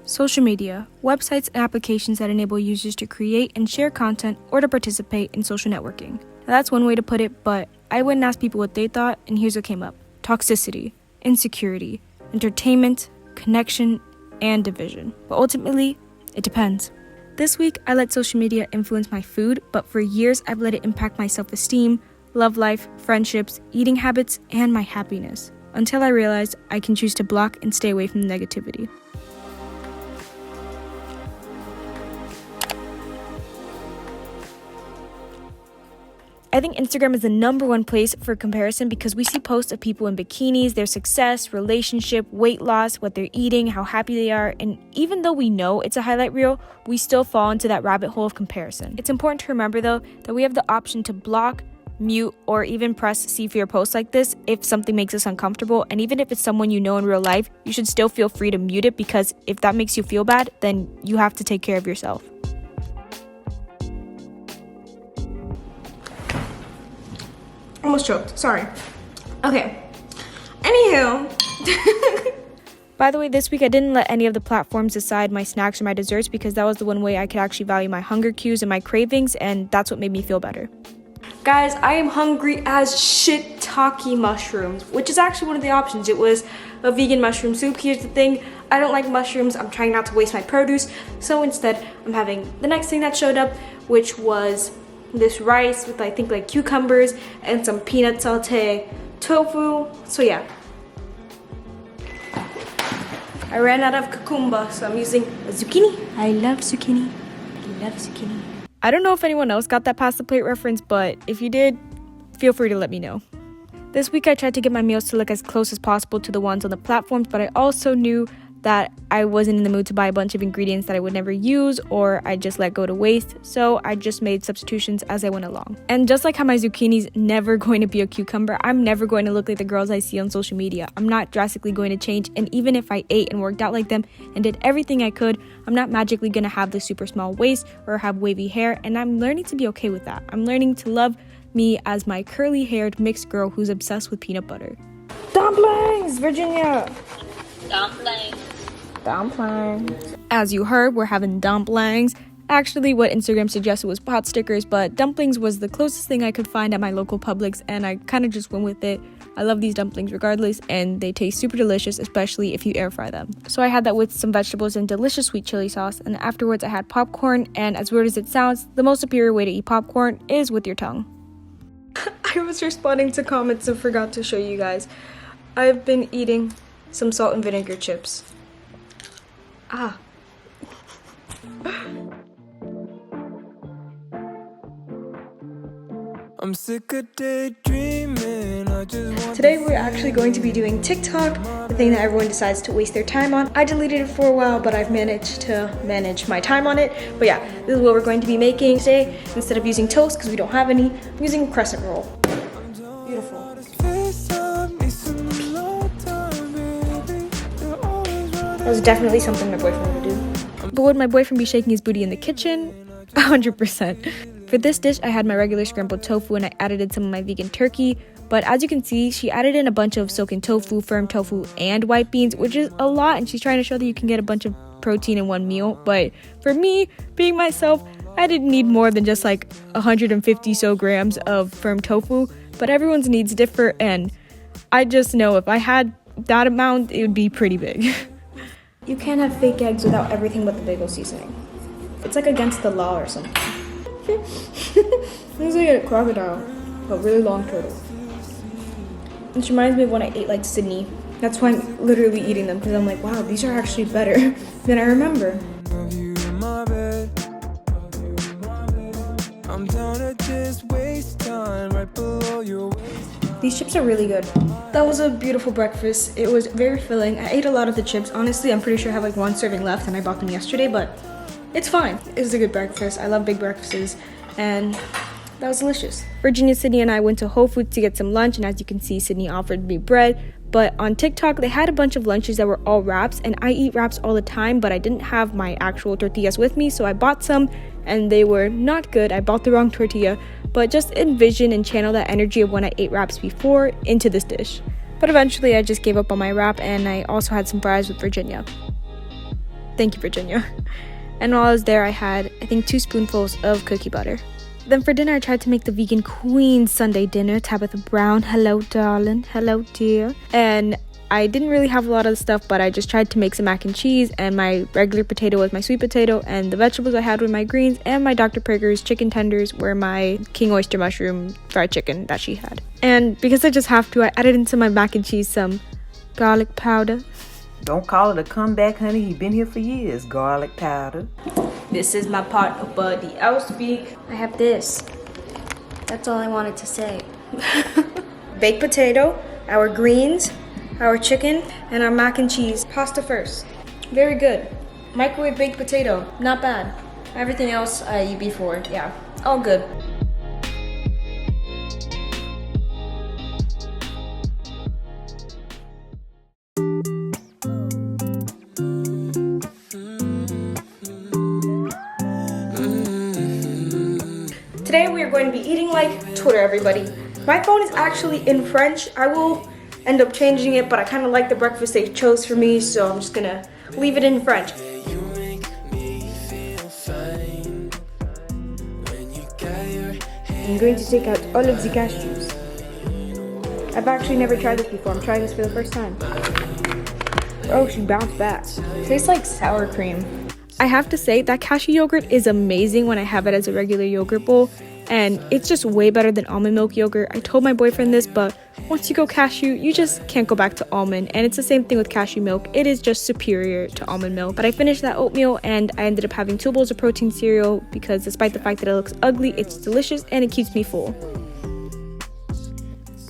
Social media, websites and applications that enable users to create and share content or to participate in social networking. Now, that's one way to put it, but I went and asked people what they thought, and here's what came up. Toxicity, insecurity, entertainment, connection, and division. But ultimately, it depends. This week, I let social media influence my food, but for years, I've let it impact my self-esteem, love life, friendships, eating habits, and my happiness. Until I realized I can choose to block and stay away from the negativity. I think Instagram is the number one place for comparison because we see posts of people in bikinis, their success, relationship, weight loss, what they're eating, how happy they are, and even though we know it's a highlight reel, we still fall into that rabbit hole of comparison. It's important to remember though that we have the option to block, mute, or even press see fewer posts like this if something makes us uncomfortable, and even if it's someone you know in real life, you should still feel free to mute it because if that makes you feel bad, then you have to take care of yourself. Almost choked, sorry. Okay, anywho. By the way, this week I didn't let any of the platforms decide my snacks or my desserts because that was the one way I could actually value my hunger cues and my cravings, and that's what made me feel better. Guys, I am hungry as shiitake mushrooms, which is actually one of the options. It was a vegan mushroom soup. Here's the thing, I don't like mushrooms. I'm trying not to waste my produce, so instead I'm having the next thing that showed up, which was this rice with I think like cucumbers and some peanut saute tofu. So yeah, I ran out of cucumber, so I'm using a zucchini. I love zucchini. I love zucchini. I don't know if anyone else got that pasta plate reference, but if you did, feel free to let me know. This week I tried to get my meals to look as close as possible to the ones on the platforms, but I also knew that I wasn't in the mood to buy a bunch of ingredients that I would never use or I just let go to waste, so I just made substitutions as I went along. And just like how my zucchini's never going to be a cucumber, I'm never going to look like the girls I see on social media. I'm not drastically going to change, and even if I ate and worked out like them and did everything I could, I'm not magically going to have the super small waist or have wavy hair, and I'm learning to be okay with that. I'm learning to love me as my curly-haired mixed girl who's obsessed with peanut butter. Dumplings, Virginia. Dumplings. As you heard, we're having dumplings. Actually, what Instagram suggested was pot stickers, but dumplings was the closest thing I could find at my local Publix, and I kind of just went with it. I love these dumplings regardless, and they taste super delicious, especially if you air fry them. So I had that with some vegetables and delicious sweet chili sauce, and afterwards I had popcorn, and as weird as it sounds, the most superior way to eat popcorn is with your tongue. I was responding to comments and forgot to show you guys. I've been eating some salt and vinegar chips. I'm sick of daydreaming. Today we're actually going to be doing TikTok, the thing that everyone decides to waste their time on. I deleted it for a while, but I've managed to manage my time on it. But yeah, this is what we're going to be making today. Instead of using toast, because we don't have any, I'm using a crescent roll. Beautiful. That was definitely something my boyfriend would do. But would my boyfriend be shaking his booty in the kitchen? 100%. For this dish, I had my regular scrambled tofu and I added in some of my vegan turkey. But as you can see, she added in a bunch of silken tofu, firm tofu, and white beans, which is a lot. And she's trying to show that you can get a bunch of protein in one meal. But for me, being myself, I didn't need more than just like 150 so grams of firm tofu. But everyone's needs differ, and I just know if I had that amount, it would be pretty big. You can't have fake eggs without everything but the bagel seasoning. It's like against the law or something. It's like a crocodile, a really long turtle. This reminds me of when I ate like Sydney. That's why I'm literally eating them, because I'm like, wow, these are actually better than I remember. I'm down to just waste time right below your waist. These chips are really good. That was a beautiful breakfast. It was very filling. I ate a lot of the chips. Honestly, I'm pretty sure I have like one serving left and I bought them yesterday, but it's fine. It was a good breakfast. I love big breakfasts, and that was delicious. Virginia, Sydney, and I went to Whole Foods to get some lunch, and as you can see, Sydney offered me bread. But on TikTok, they had a bunch of lunches that were all wraps, and I eat wraps all the time, but I didn't have my actual tortillas with me, so I bought some, and they were not good. I bought the wrong tortilla, but just envision and channel that energy of when I ate wraps before into this dish. But eventually, I just gave up on my wrap, and I also had some fries with Virginia. Thank you, Virginia. And while I was there, I had, I think, 2 spoonfuls of cookie butter. Then for dinner, I tried to make the vegan queen Sunday dinner. Tabitha Brown, hello, darling, hello, dear. And I didn't really have a lot of stuff, but I just tried to make some mac and cheese, and my regular potato was my sweet potato, and the vegetables I had were my greens, and my Dr. Prager's chicken tenders were my king oyster mushroom fried chicken that she had. And because I just have to, I added into my mac and cheese some garlic powder. Don't call it a comeback, honey. He been here for years. Garlic powder. This is my partner, Buddy. I'll speak. I have this. That's all I wanted to say. Baked potato, our greens, our chicken, and our mac and cheese. Pasta first. Very good. Microwave baked potato. Not bad. Everything else I eat before. Yeah, all good. Today we are going to be eating like Twitter, everybody. My phone is actually in French. I will end up changing it, but I kind of like the breakfast they chose for me, so I'm just gonna leave it in French. I'm going to take out all of the cashews. I've actually never tried this before. I'm trying this for the first time. Oh, she bounced back. Tastes like sour cream. I have to say that cashew yogurt is amazing when I have it as a regular yogurt bowl, and it's just way better than almond milk yogurt. I told my boyfriend this, but once you go cashew, you just can't go back to almond, and it's the same thing with cashew milk. It is just superior to almond milk. But I finished that oatmeal, and I ended up having 2 bowls of protein cereal because despite the fact that it looks ugly, it's delicious and it keeps me full.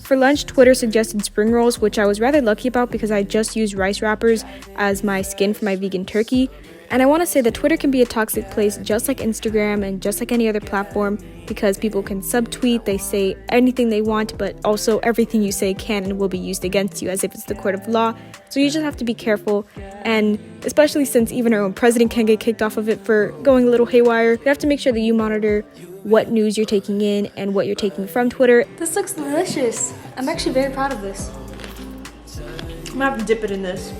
For lunch, Twitter suggested spring rolls, which I was rather lucky about because I just used rice wrappers as my skin for my vegan turkey. And I want to say that Twitter can be a toxic place just like Instagram and just like any other platform because people can subtweet, they say anything they want, but also everything you say can and will be used against you as if it's the court of law. So you just have to be careful, and especially since even our own president can get kicked off of it for going a little haywire, you have to make sure that you monitor what news you're taking in and what you're taking from Twitter. This looks delicious. I'm actually very proud of this. I'm gonna have to dip it in this.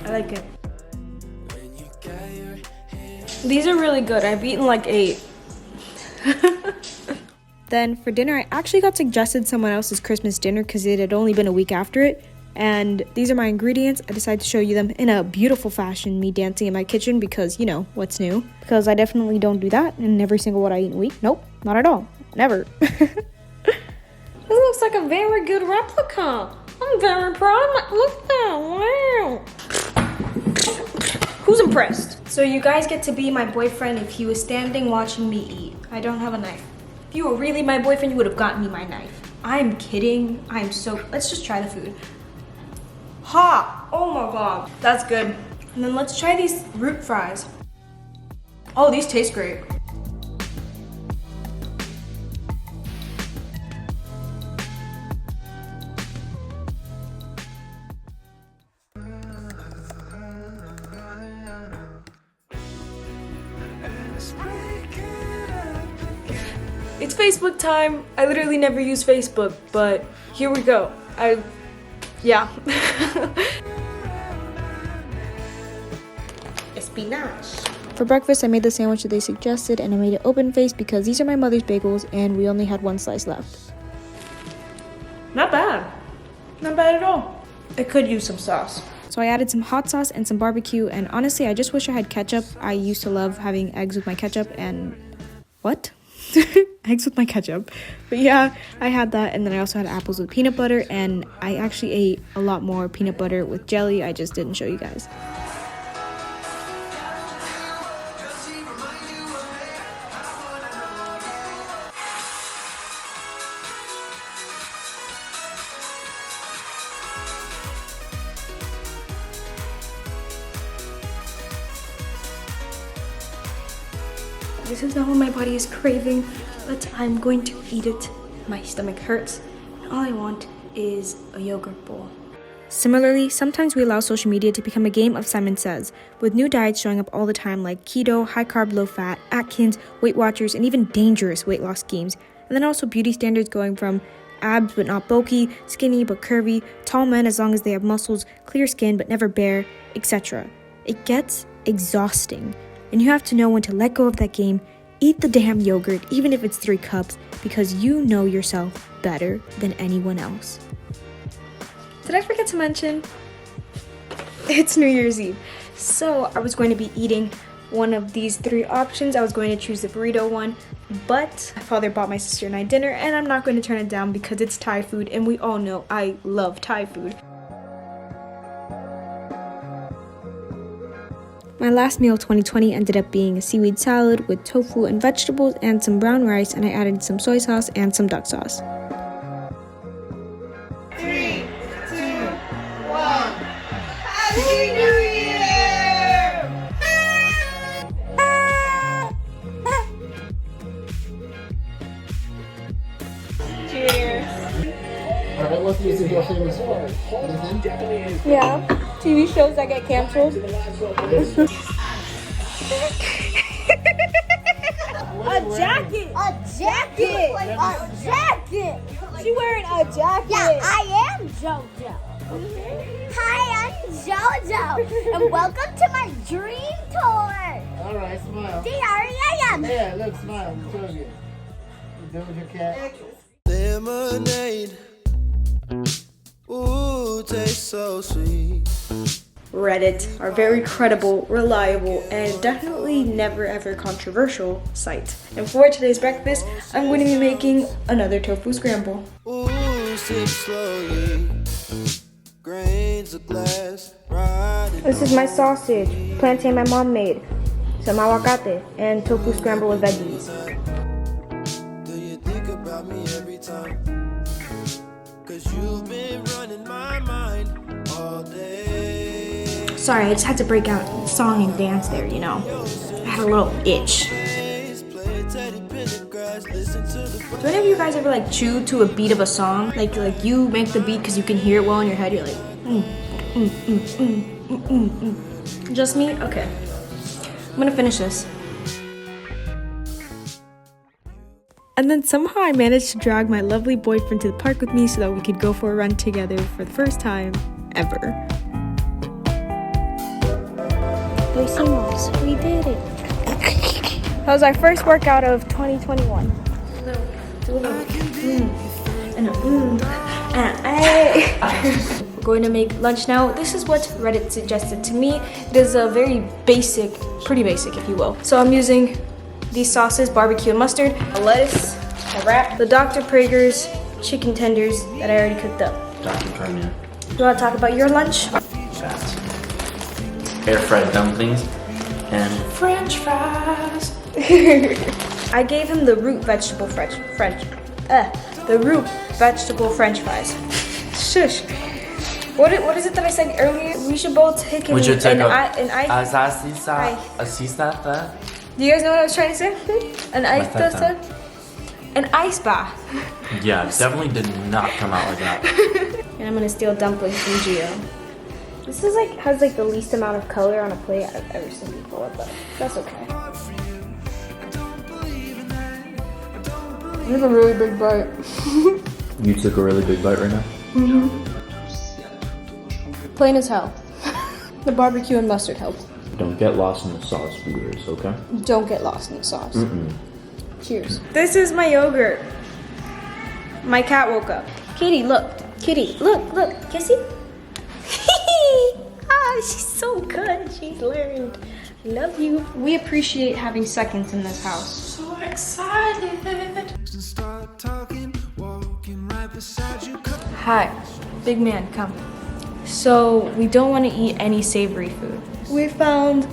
I like it. These are really good. I've eaten like 8. Then for dinner, I actually got suggested someone else's Christmas dinner because it had only been a week after it. And these are my ingredients. I decided to show you them in a beautiful fashion, me dancing in my kitchen because, you know, what's new? Because I definitely don't do that in every single what I eat in a week. Nope, not at all. Never. This looks like a very good replica. I'm very proud. Look at that. Wow. Who's impressed? So you guys get to be my boyfriend if he was standing watching me eat. I don't have a knife. If you were really my boyfriend, you would have gotten me my knife. I'm kidding. I'm so... Let's just try the food. Ha! Oh my god. That's good. And then let's try these root fries. Oh, these taste great. It's Facebook time. I literally never use Facebook, but here we go. Yeah. Espinach. For breakfast, I made the sandwich that they suggested, and I made it open-faced because these are my mother's bagels, and we only had 1 slice left. Not bad. Not bad at all. It could use some sauce. So I added some hot sauce and some barbecue, and honestly, I just wish I had ketchup. I used to love having eggs with my ketchup, and... What? Eggs with my ketchup. But yeah, I had that, and then I also had apples with peanut butter, and I actually ate a lot more peanut butter with jelly. I just didn't show you guys. This is not what my body is craving, but I'm going to eat it. My stomach hurts, and all I want is a yogurt bowl. Similarly, sometimes we allow social media to become a game of Simon Says, with new diets showing up all the time like keto, high carb, low fat, Atkins, Weight Watchers, and even dangerous weight loss schemes. And then also beauty standards going from abs but not bulky, skinny but curvy, tall men as long as they have muscles, clear skin but never bare, etc. It gets exhausting, and you have to know when to let go of that game, eat the damn yogurt even if it's 3 cups, because you know yourself better than anyone else. Did I forget to mention? It's New Year's Eve. So I was going to be eating one of these 3 options. I was going to choose the burrito one, but my father bought my sister and I dinner, and I'm not going to turn it down because it's Thai food, and we all know I love Thai food. My last meal of 2020 ended up being a seaweed salad with tofu and vegetables and some brown rice, and I added some soy sauce and some duck sauce. 3, 2, 1. Happy New Year! Cheers. Alright, what is your favorite sport? Anything? Yeah, TV shows that get canceled. A jacket! A jacket! A jacket! She wearing a jacket! Yeah, I am JoJo. Hi, I'm JoJo, and welcome to my dream tour. Alright, smile. D-R-E-A-M. Yeah, look, smile. Show you. You done with your cat? Lemonade. Ooh, tastes so sweet. Reddit, our very credible, reliable, and definitely never ever controversial site. And for today's breakfast, I'm going to be making another tofu scramble. Ooh, sip slowly. Grains of glass, riding. This is my sausage, plantain my mom made, some aguacate, and tofu scramble with veggies. Do you think about me every time? 'Cause you've been running my mind all day. Sorry, I just had to break out in song and dance there, you know. I had a little itch. Play Teddy Pendergrass, listen to the Do any of you guys ever like chew to a beat of a song? Like you make the beat because you can hear it well in your head. You're like, Just me? Okay. I'm gonna finish this. And then somehow I managed to drag my lovely boyfriend to the park with me so that we could go for a run together for the first time ever. Lo hicimos. We did it. That was our first workout of 2021. We're going to make lunch now. This is what Reddit suggested to me. It is a very basic, pretty basic if you will. So I'm using these sauces, barbecue and mustard, a lettuce, a wrap, the Dr. Praeger's chicken tenders that I already cooked up. Dr. Premier. You want to talk about your lunch? Fats. Air fried dumplings and French fries. I gave him the root vegetable French fries. Shush. What is it that I said earlier? We should both take We should take an ice. Do you guys know what I was trying to say? An ice bath. An ice bath. Yeah, definitely did not come out like that. And I'm gonna steal dumplings from Gio. This is has the least amount of color on a plate I've ever seen before, but that's okay. You have a really big bite. You took a really big bite right now? Plain as hell. The barbecue and mustard helped. Don't get lost in the sauce, viewers, okay? Don't get lost in the sauce. Mm-mm. Cheers. This is my yogurt. My cat woke up. Kitty, look. Kitty, look. Kissy. Ah, she's so good. She's learned. Love you. We appreciate having seconds in this house. So excited. Start talking, walking right beside you. Hi, big man, come. So we don't want to eat any savory food. We found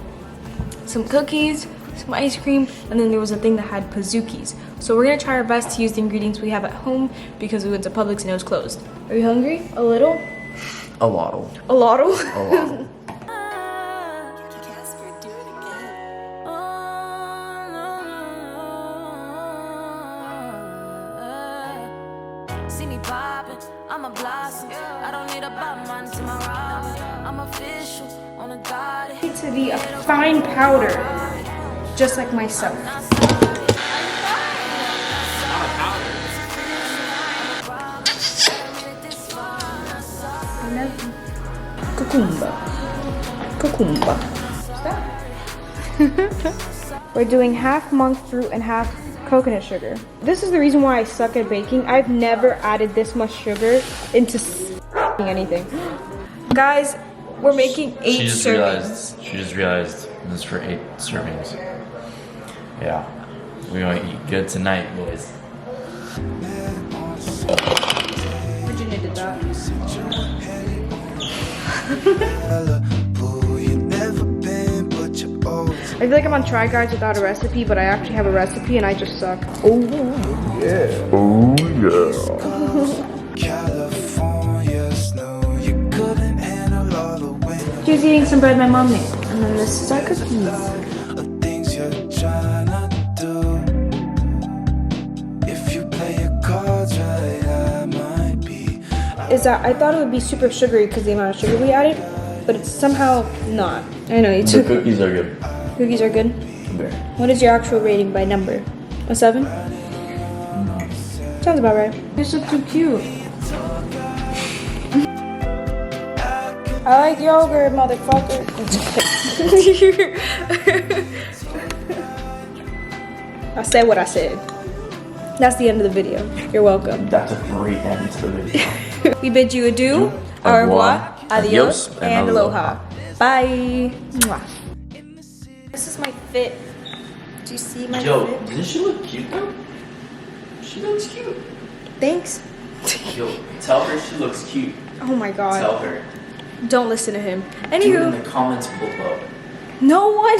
some cookies, some ice cream, and then there was a thing that had pazookies. So we're gonna try our best to use the ingredients we have at home because we went to Publix and it was closed. Are you hungry? A little? A lotto. A lotto? A lotto. See me poppin', I'm a blossom. I don't need a Batman to my Robin. I'm official on a god. To be a fine powder, just like myself. Cucumba. Cucumba. We're doing half monk fruit and half coconut sugar. This is the reason why I suck at baking. I've never added this much sugar into anything. Guys, we're making 8 servings. She just realized this is for 8 servings. Yeah. We're gonna eat good tonight, boys. Virginia did that. I feel like I'm on Try Guides without a recipe, but I actually have a recipe and I just suck. Oh, yeah. Oh, yeah. She was eating some bread my mom made. And then this is our cookies. Is that I thought it would be super sugary because of the amount of sugar we added, but it's somehow not. I know, you The took cookies are good. cookies are good. Very. What is your actual rating by number? A 7? Sounds about right. You're so cute. I like yogurt, motherfucker. I said what I said. That's the end of the video. You're welcome. That's a great end to the video. We bid you adieu, au revoir, adios, and aloha. Bye. Mwah. This is my fit. Do you see my Yo, fit? doesn't she look cute though? She looks cute. Thanks. Yo, tell her she looks cute. Oh my god. Tell her. Don't listen to him. Do it in Anywho, the comments below. no one.